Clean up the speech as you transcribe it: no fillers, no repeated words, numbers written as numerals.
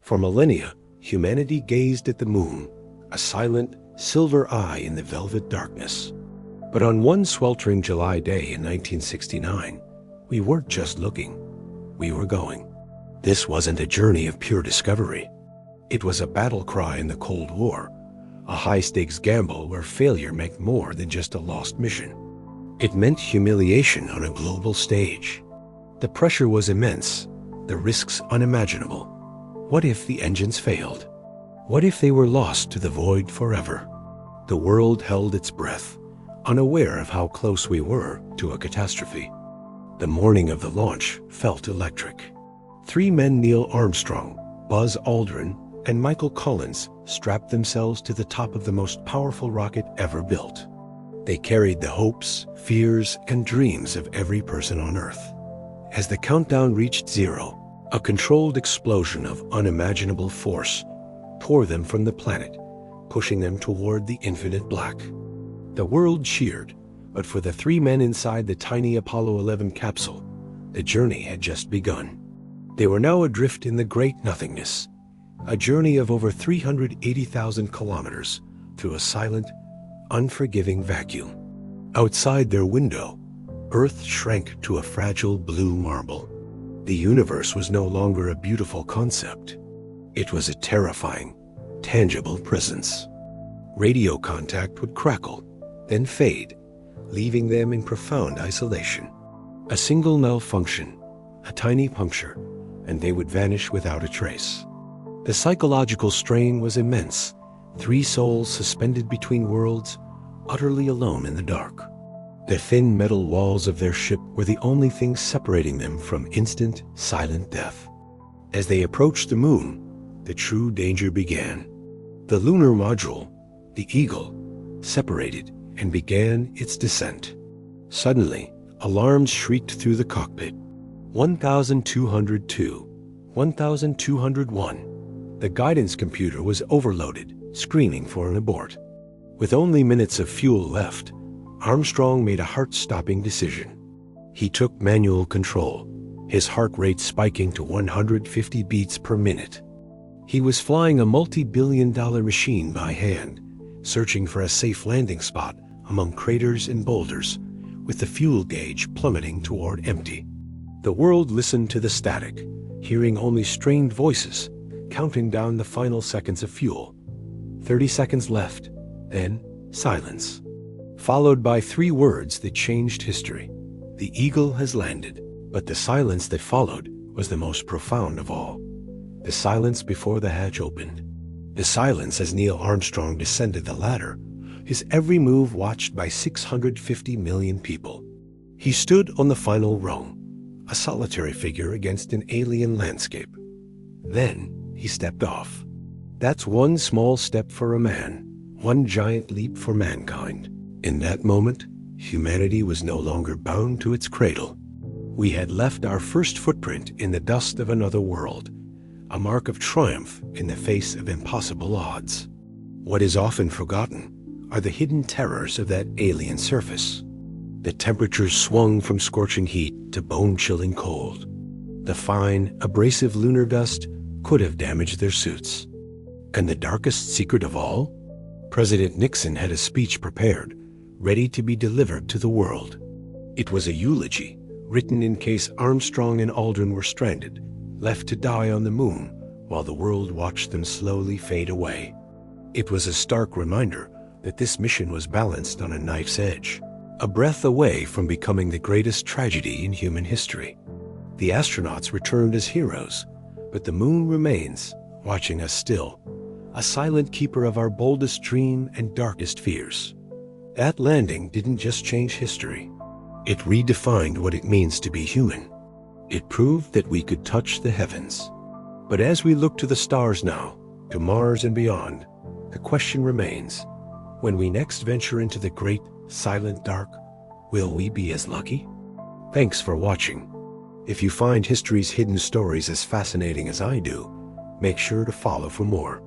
For millennia, humanity gazed at the moon, a silent, silver eye in the velvet darkness. But on one sweltering July day in 1969, we weren't just looking, we were going. This wasn't a journey of pure discovery. It was a battle cry in the Cold War, a high-stakes gamble where failure meant more than just a lost mission. It meant humiliation on a global stage. The pressure was immense, the risks unimaginable. What if the engines failed? What if they were lost to the void forever? The world held its breath, unaware of how close we were to a catastrophe. The morning of the launch felt electric. 3 men, Neil Armstrong, Buzz Aldrin, and Michael Collins, strapped themselves to the top of the most powerful rocket ever built. They carried the hopes, fears, and dreams of every person on Earth. As the countdown reached 0, a controlled explosion of unimaginable force tore them from the planet, pushing them toward the infinite black. The world cheered, but for the 3 men inside the tiny Apollo 11 capsule, the journey had just begun. They were now adrift in the great nothingness, a journey of over 380,000 kilometers through a silent, unforgiving vacuum. Outside their window, Earth shrank to a fragile blue marble. The universe was no longer a beautiful concept. It was a terrifying, tangible presence. Radio contact would crackle, then fade, leaving them in profound isolation. A single malfunction, a tiny puncture, and they would vanish without a trace. The psychological strain was immense, 3 souls suspended between worlds, utterly alone in the dark. The thin metal walls of their ship were the only thing separating them from instant, silent death. As they approached the moon, the true danger began. The lunar module, the Eagle, separated and began its descent. Suddenly, alarms shrieked through the cockpit. 1202, 1201. The guidance computer was overloaded, screaming for an abort. With only minutes of fuel left, Armstrong made a heart-stopping decision. He took manual control, his heart rate spiking to 150 beats per minute. He was flying a multi-billion-dollar machine by hand, searching for a safe landing spot among craters and boulders, with the fuel gauge plummeting toward empty. The world listened to the static, hearing only strained voices, counting down the final seconds of fuel. 30 seconds left, then silence, followed by 3 words that changed history. The Eagle has landed. But the silence that followed was the most profound of all. The silence before the hatch opened. The silence as Neil Armstrong descended the ladder, his every move watched by 650 million people. He stood on the final rung, a solitary figure against an alien landscape. Then he stepped off. That's one small step for a man, one giant leap for mankind. In that moment, humanity was no longer bound to its cradle. We had left our first footprint in the dust of another world, a mark of triumph in the face of impossible odds. What is often forgotten are the hidden terrors of that alien surface. The temperatures swung from scorching heat to bone-chilling cold. The fine, abrasive lunar dust could have damaged their suits. And the darkest secret of all? President Nixon had a speech prepared, ready to be delivered to the world. It was a eulogy, written in case Armstrong and Aldrin were stranded, left to die on the moon while the world watched them slowly fade away. It was a stark reminder that this mission was balanced on a knife's edge, a breath away from becoming the greatest tragedy in human history. The astronauts returned as heroes, but the moon remains, watching us still, a silent keeper of our boldest dream and darkest fears. That landing didn't just change history. It redefined what it means to be human. It proved that we could touch the heavens. But as we look to the stars now, to Mars and beyond, the question remains, when we next venture into the great, silent dark, will we be as lucky? Thanks for watching. If you find history's hidden stories as fascinating as I do, make sure to follow for more.